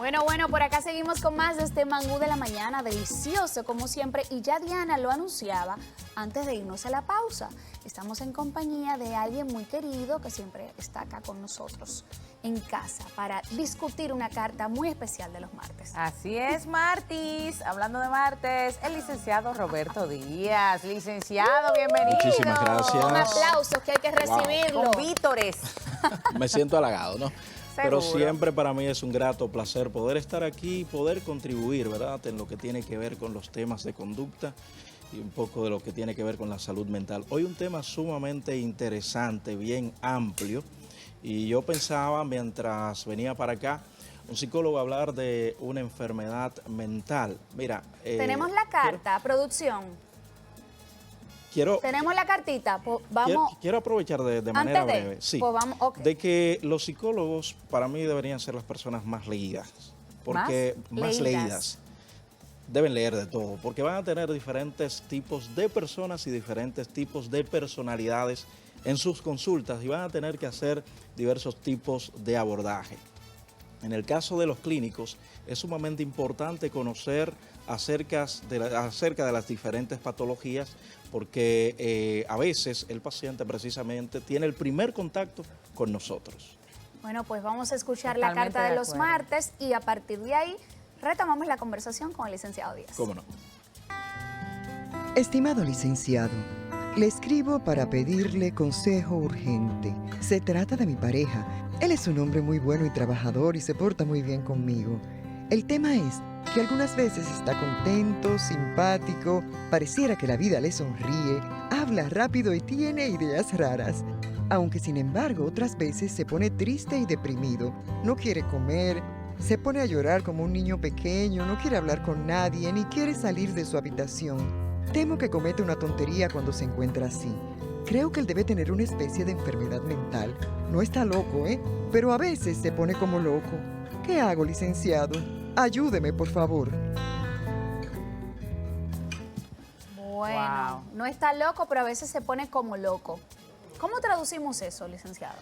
Bueno, por acá seguimos con más de este mangú de la mañana, delicioso como siempre, y ya Diana lo anunciaba antes de irnos a la pausa. Estamos en compañía de alguien muy querido que siempre está acá con nosotros en casa para discutir una carta muy especial de los martes. Así es, Martis. Hablando de martes, el licenciado Roberto Díaz. Licenciado, bienvenido. Muchísimas gracias. Con aplausos que hay que recibirlo. Con vítores. Me siento halagado, ¿no? Pero Seguro. siempre para mí es un grato placer poder estar aquí y poder contribuir, ¿verdad?, en lo que tiene que ver con los temas de conducta y un poco de lo que tiene que ver con la salud mental. Hoy un tema sumamente interesante, bien amplio, y yo pensaba mientras venía para acá, un psicólogo hablar de una enfermedad mental. Mira, Tenemos la carta, producción. quiero Tenemos la cartita. Vamos. Quiero aprovechar de manera Antes de, breve, sí, pues vamos, ok. de que los psicólogos para mí deberían ser las personas más leídas, porque más leídas. Deben leer de todo, porque van a tener diferentes tipos de personas y diferentes tipos de personalidades en sus consultas y van a tener que hacer diversos tipos de abordaje. En el caso de los clínicos, es sumamente importante conocer acerca de las diferentes patologías, porque a veces el paciente precisamente tiene el primer contacto con nosotros. Bueno, pues vamos a escuchar Totalmente la carta de de los acuerdo. martes y a partir de ahí retomamos la conversación con el licenciado Díaz. ¿Cómo no? Estimado licenciado, le escribo para pedirle consejo urgente. Se trata de mi pareja. Él es un hombre muy bueno y trabajador y se porta muy bien conmigo. El tema es que algunas veces está contento, simpático, pareciera que la vida le sonríe, habla rápido y tiene ideas raras. Aunque sin embargo otras veces se pone triste y deprimido, no quiere comer, se pone a llorar como un niño pequeño, no quiere hablar con nadie ni quiere salir de su habitación. Temo que comete una tontería cuando se encuentra así. Creo que él debe tener una especie de enfermedad mental. No está loco, pero a veces se pone como loco. ¿Qué hago, licenciado? Ayúdeme, por favor. Bueno, no está loco, pero a veces se pone como loco. ¿Cómo traducimos eso, licenciado?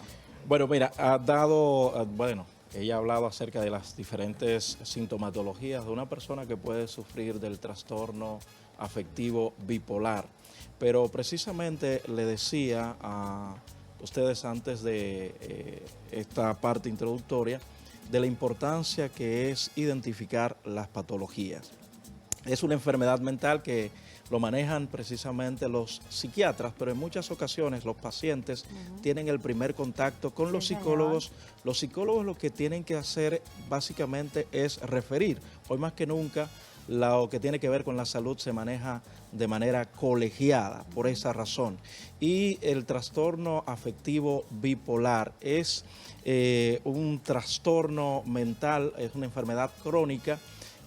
Bueno, mira, ella ha hablado acerca de las diferentes sintomatologías de una persona que puede sufrir del trastorno afectivo bipolar. Pero precisamente le decía a ustedes antes de esta parte introductoria de la importancia que es identificar las patologías. Es una enfermedad mental que lo manejan precisamente los psiquiatras, pero en muchas ocasiones los pacientes tienen el primer contacto con los psicólogos. Los psicólogos lo que tienen que hacer básicamente es referir. Hoy más que nunca lo que tiene que ver con la salud se maneja de manera colegiada por esa razón. Y el trastorno afectivo bipolar es un trastorno mental, es una enfermedad crónica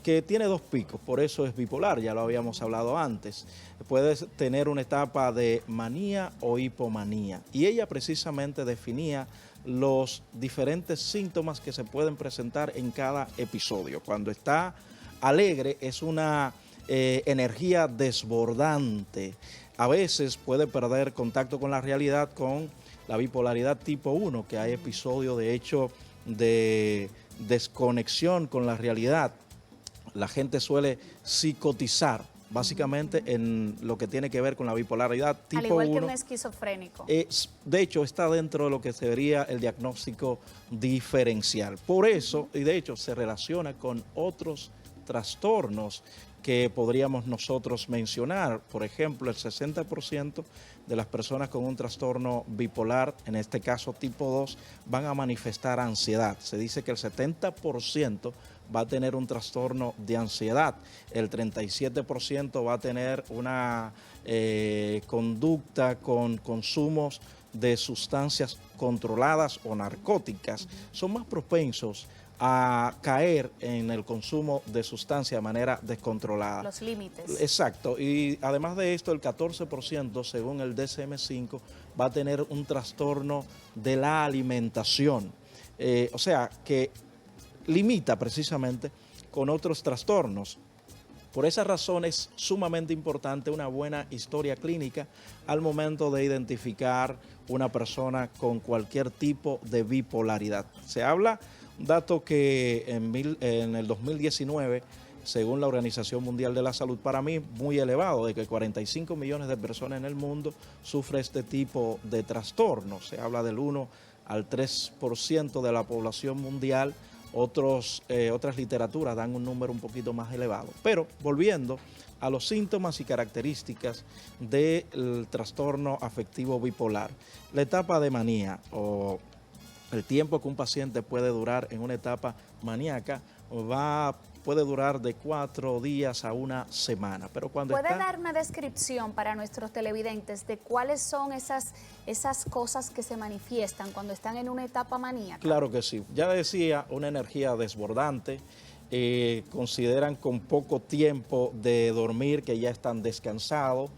que tiene dos picos, por eso es bipolar, ya lo habíamos hablado antes. Puedes tener una etapa de manía o hipomanía. Y ella precisamente definía los diferentes síntomas que se pueden presentar en cada episodio. Cuando está alegre es una energía desbordante. A veces puede perder contacto con la realidad con la bipolaridad tipo 1, que hay episodios de hecho de desconexión con la realidad. La gente suele psicotizar básicamente en lo que tiene que ver con la bipolaridad tipo 1. Al igual que un esquizofrénico. De hecho, está dentro de lo que sería el diagnóstico diferencial. Por eso, y de hecho, se relaciona con otros trastornos que podríamos nosotros mencionar. Por ejemplo, el 60% de las personas con un trastorno bipolar, en este caso tipo 2, van a manifestar ansiedad. Se dice que el 70% va a tener un trastorno de ansiedad, el 37% va a tener una conducta con consumos de sustancias controladas o narcóticas. Son más propensos a caer en el consumo de sustancias de manera descontrolada. Los límites. Exacto, y además de esto, el 14%, según el DSM-5, va a tener un trastorno de la alimentación. O sea, que limita precisamente con otros trastornos. Por esa razón es sumamente importante una buena historia clínica al momento de identificar una persona con cualquier tipo de bipolaridad. Se habla Un dato que en el 2019, según la Organización Mundial de la Salud, para mí muy elevado, de que 45 millones de personas en el mundo sufren este tipo de trastorno. Se habla del 1 al 3% de la población mundial. Otras literaturas dan un número un poquito más elevado. Pero volviendo a los síntomas y características del trastorno afectivo bipolar, la etapa de manía o el tiempo que un paciente puede durar en una etapa maníaca puede durar de 4 días a una semana. Pero cuando ¿Puede dar una descripción para nuestros televidentes de cuáles son esas cosas que se manifiestan cuando están en una etapa maníaca? Claro que sí. Ya decía, una energía desbordante. Consideran con poco tiempo de dormir que ya están descansados.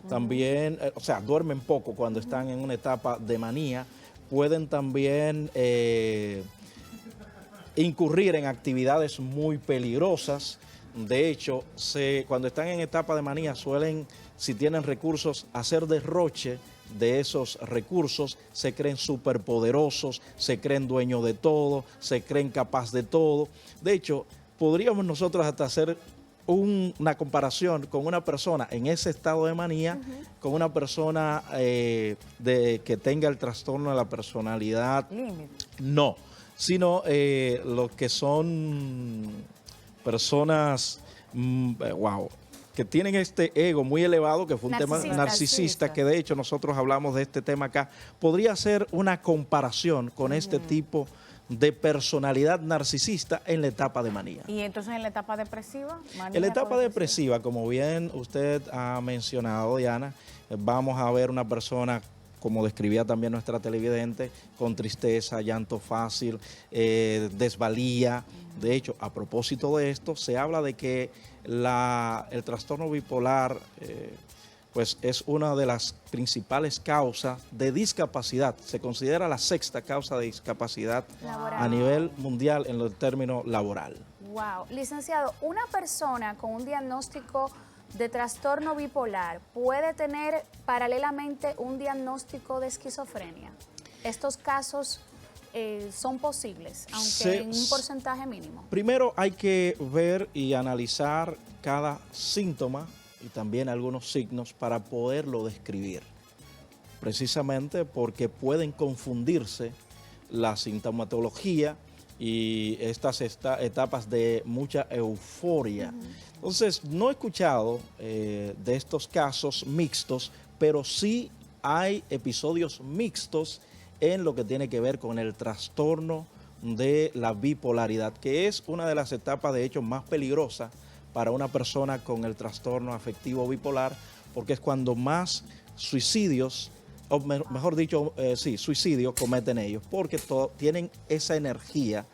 También, duermen poco cuando están en una etapa de manía. Pueden también incurrir en actividades muy peligrosas. De hecho, cuando están en etapa de manía suelen, si tienen recursos, hacer derroche de esos recursos. Se creen superpoderosos, se creen dueños de todo, se creen capaz de todo. De hecho, podríamos nosotros hasta hacer una comparación con una persona en ese estado de manía, con una persona que tenga el trastorno de la personalidad. No, sino los que son personas, que tienen este ego muy elevado, que fue un tema narcisista, que de hecho nosotros hablamos de este tema acá. Podría ser una comparación con este tipo de personalidad narcisista en la etapa de manía. ¿Y entonces en la etapa depresiva? En la etapa depresiva, como bien usted ha mencionado, Diana, vamos a ver una persona, como describía también nuestra televidente, con tristeza, llanto fácil, desvalía. De hecho, a propósito de esto, se habla de que el trastorno bipolar pues es una de las principales causas de discapacidad. Se considera la 6ª causa de discapacidad a nivel mundial en el término laboral. Wow. Licenciado, una persona con un diagnóstico de trastorno bipolar puede tener paralelamente un diagnóstico de esquizofrenia. Estos casos son posibles, aunque en un porcentaje mínimo. Primero hay que ver y analizar cada síntoma y también algunos signos para poderlo describir, precisamente porque pueden confundirse la sintomatología y estas etapas de mucha euforia. Entonces, no he escuchado de estos casos mixtos, pero sí hay episodios mixtos en lo que tiene que ver con el trastorno de la bipolaridad, que es una de las etapas de hecho más peligrosas para una persona con el trastorno afectivo bipolar, porque es cuando más suicidios, o mejor dicho, suicidios cometen ellos, porque tienen esa energía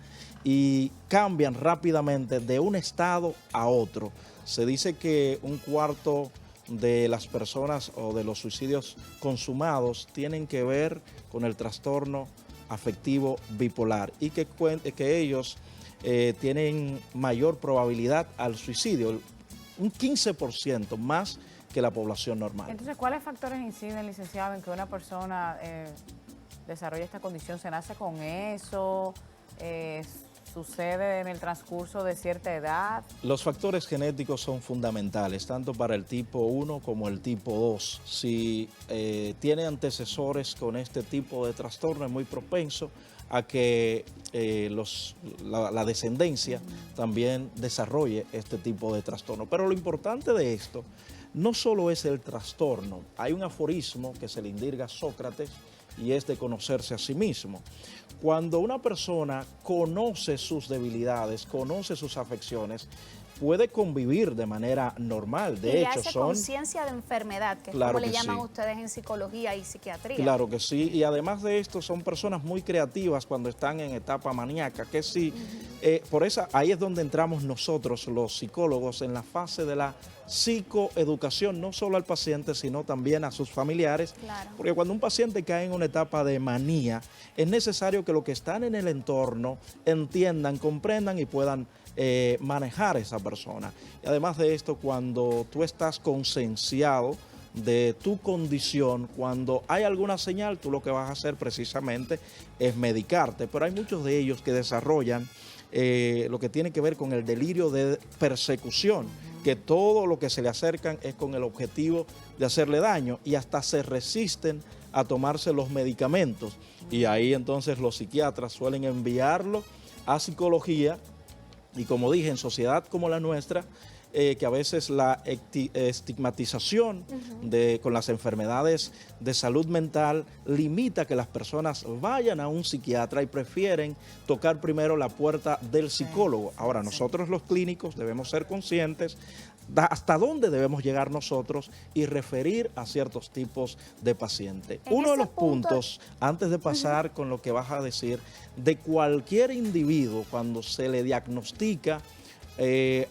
y cambian rápidamente de un estado a otro. Se dice que 1/4 de las personas o de los suicidios consumados tienen que ver con el trastorno afectivo bipolar y que ellos tienen mayor probabilidad al suicidio, un 15% más que la población normal. Entonces, ¿cuáles factores inciden, licenciado, en que una persona desarrolle esta condición? ¿Se nace con eso? ¿Sucede en el transcurso de cierta edad? Los factores genéticos son fundamentales, tanto para el tipo 1 como el tipo 2. Si tiene antecesores con este tipo de trastorno, es muy propenso a que la descendencia también desarrolle este tipo de trastorno. Pero lo importante de esto no solo es el trastorno. Hay un aforismo que se le indica a Sócrates y es de conocerse a sí mismo. Cuando una persona conoce sus debilidades, conoce sus afecciones, puede convivir de manera normal. De hecho, hace conciencia de enfermedad, que es como le llaman ustedes en psicología y psiquiatría. Claro que sí, y además de esto son personas muy creativas cuando están en etapa maníaca, que sí, ahí es donde entramos nosotros, los psicólogos, en la fase de la psicoeducación, no solo al paciente, sino también a sus familiares, porque cuando un paciente cae en una etapa de manía, es necesario que los que están en el entorno entiendan, comprendan y puedan manejar a esa persona. Y además de esto, cuando tú estás concienciado de tu condición. Cuando hay alguna señal, tú lo que vas a hacer precisamente es medicarte, pero hay muchos de ellos que desarrollan lo que tiene que ver con el delirio de persecución, que todo lo que se le acercan es con el objetivo de hacerle daño y hasta se resisten a tomarse los medicamentos. Y ahí entonces los psiquiatras suelen enviarlo a psicología y, como dije, en sociedad como la nuestra, que a veces la estigmatización con las enfermedades de salud mental limita que las personas vayan a un psiquiatra y prefieren tocar primero la puerta del psicólogo. Ahora, nosotros los clínicos debemos ser conscientes hasta dónde debemos llegar nosotros y referir a ciertos tipos de pacientes. Uno de los puntos, antes de pasar con lo que vas a decir, de cualquier individuo cuando se le diagnostica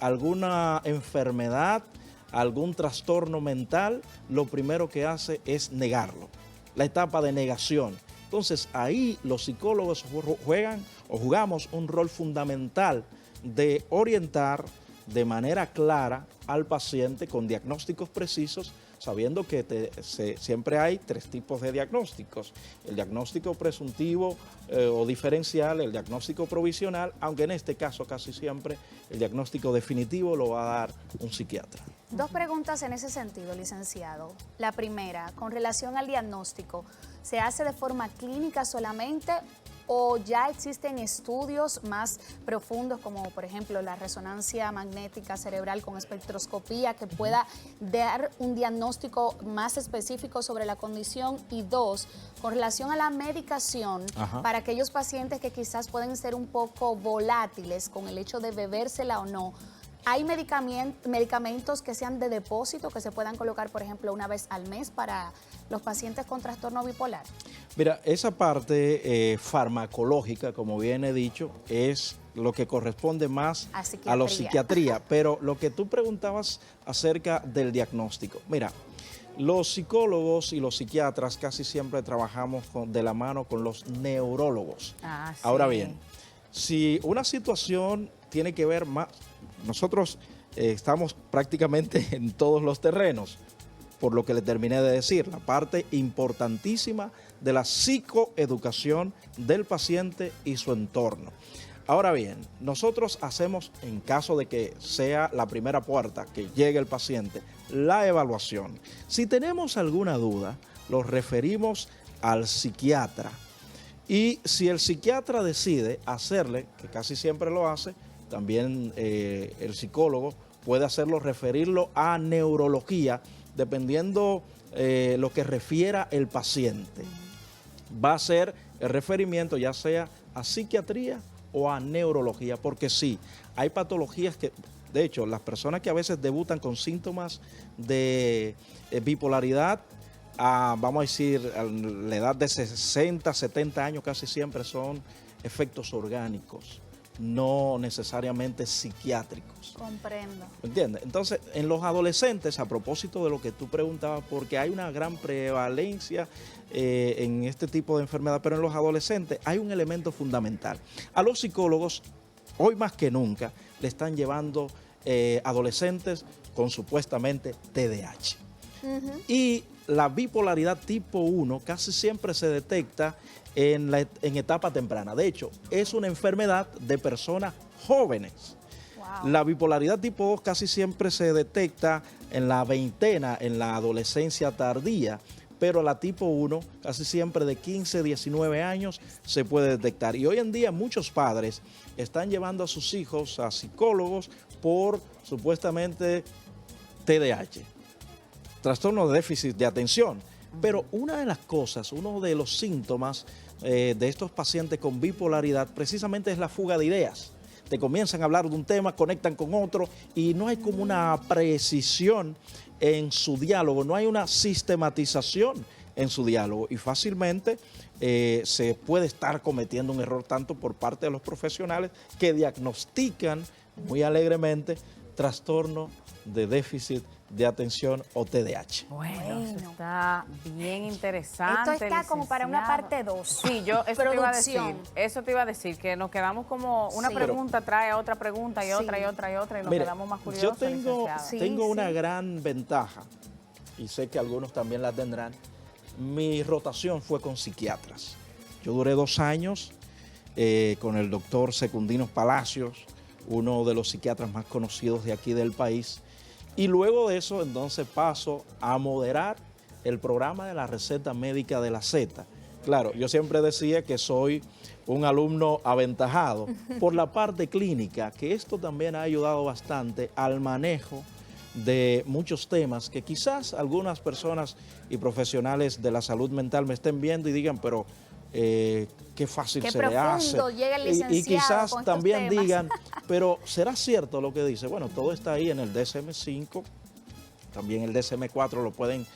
alguna enfermedad, algún trastorno mental, lo primero que hace es negarlo, la etapa de negación. Entonces ahí los psicólogos juegan o jugamos un rol fundamental de orientar de manera clara al paciente con diagnósticos precisos, sabiendo que siempre hay tres tipos de diagnósticos: el diagnóstico presuntivo o diferencial, el diagnóstico provisional, aunque en este caso casi siempre el diagnóstico definitivo lo va a dar un psiquiatra. Dos preguntas en ese sentido, licenciado. La primera, con relación al diagnóstico, ¿se hace de forma clínica solamente o ya existen estudios más profundos, como por ejemplo la resonancia magnética cerebral con espectroscopía, que pueda dar un diagnóstico más específico sobre la condición? Y dos, con relación a la medicación, para aquellos pacientes que quizás pueden ser un poco volátiles con el hecho de bebérsela o no, ¿hay medicamentos que sean de depósito, que se puedan colocar, por ejemplo, una vez al mes para los pacientes con trastorno bipolar? Mira, esa parte farmacológica, como bien he dicho, es lo que corresponde más a la psiquiatría. Pero lo que tú preguntabas acerca del diagnóstico, mira, los psicólogos y los psiquiatras casi siempre trabajamos de la mano con los neurólogos. Sí. Ahora bien, si una situación tiene que ver más, nosotros estamos prácticamente en todos los terrenos, por lo que le terminé de decir, la parte importantísima de la psicoeducación del paciente y su entorno. Ahora bien, nosotros hacemos, en caso de que sea la primera puerta que llegue el paciente, la evaluación. Si tenemos alguna duda, lo referimos al psiquiatra. Y si el psiquiatra decide hacerle, que casi siempre lo hace, también el psicólogo puede hacerlo, referirlo a neurología, dependiendo lo que refiera el paciente. Va a ser el referimiento ya sea a psiquiatría o a neurología, porque sí, hay patologías que, de hecho, las personas que a veces debutan con síntomas de bipolaridad, vamos a decir, a la edad de 60, 70 años, casi siempre son efectos orgánicos, no necesariamente psiquiátricos. Comprendo. ¿Entiendes? Entonces, en los adolescentes, a propósito de lo que tú preguntabas, porque hay una gran prevalencia en este tipo de enfermedad, pero en los adolescentes hay un elemento fundamental. A los psicólogos, hoy más que nunca, le están llevando adolescentes con supuestamente TDAH. Y la bipolaridad tipo 1 casi siempre se detecta en etapa temprana. De hecho, es una enfermedad de personas jóvenes. Wow. La bipolaridad tipo 2 casi siempre se detecta en la veintena, en la adolescencia tardía, pero la tipo 1 casi siempre de 15, 19 años se puede detectar. Y hoy en día muchos padres están llevando a sus hijos a psicólogos por supuestamente TDAH, trastorno de déficit de atención. Pero una de las cosas, uno de los síntomas de estos pacientes con bipolaridad precisamente es la fuga de ideas. Te comienzan a hablar de un tema, conectan con otro y no hay como una precisión en su diálogo, no hay una sistematización en su diálogo y fácilmente se puede estar cometiendo un error tanto por parte de los profesionales que diagnostican muy alegremente trastorno de déficit de atención o TDAH. Bueno, eso está bien interesante. Esto está como para una parte 2. Sí, eso te iba a decir, que nos quedamos como una pregunta trae a otra pregunta y otra y otra y otra y nos quedamos más curiosos. Yo tengo una gran ventaja y sé que algunos también la tendrán, mi rotación fue con psiquiatras. Yo duré 2 años con el doctor Secundino Palacios, uno de los psiquiatras más conocidos de aquí del país, y luego de eso entonces paso a moderar el programa de la receta médica de la Z. Claro, yo siempre decía que soy un alumno aventajado por la parte clínica, que esto también ha ayudado bastante al manejo de muchos temas que quizás algunas personas y profesionales de la salud mental me estén viendo y digan, pero qué fácil Qué se le hace. profundo llega el Y licenciado quizás con estos también temas. digan, pero ¿será cierto lo que dice? Bueno, todo está ahí en el DSM-5, también el DSM-4 lo pueden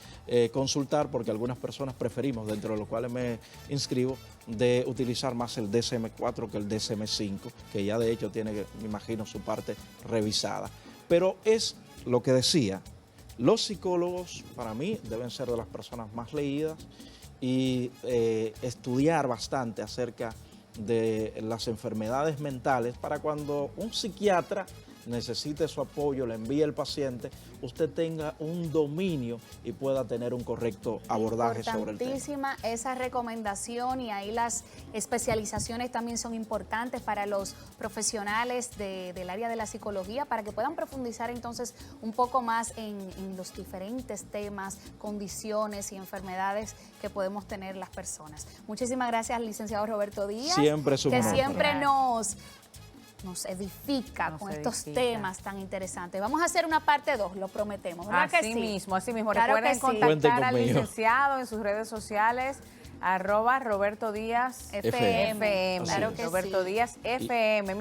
consultar porque algunas personas preferimos, dentro de los cuales me inscribo, de utilizar más el DSM-4 que el DSM-5, que ya de hecho tiene, me imagino, su parte revisada. Pero es lo que decía, los psicólogos para mí deben ser de las personas más leídas y estudiar bastante acerca de las enfermedades mentales para cuando un psiquiatra necesite su apoyo, le envíe el paciente, usted tenga un dominio y pueda tener un correcto abordaje sobre el tema. Importantísima esa recomendación, y ahí las especializaciones también son importantes para los profesionales del área de la psicología, para que puedan profundizar entonces un poco más en los diferentes temas, condiciones y enfermedades que podemos tener las personas. Muchísimas gracias, licenciado Roberto Díaz. Siempre es un que honor. siempre nos edifica con estos temas tan interesantes. Vamos a hacer una parte 2, lo prometemos, ¿verdad que sí? Así mismo. Claro Recuerden que sí. Cuenten contactar al conmigo. licenciado en sus redes sociales, @Roberto Díaz FM. FM. Claro que Roberto sí. Díaz FM.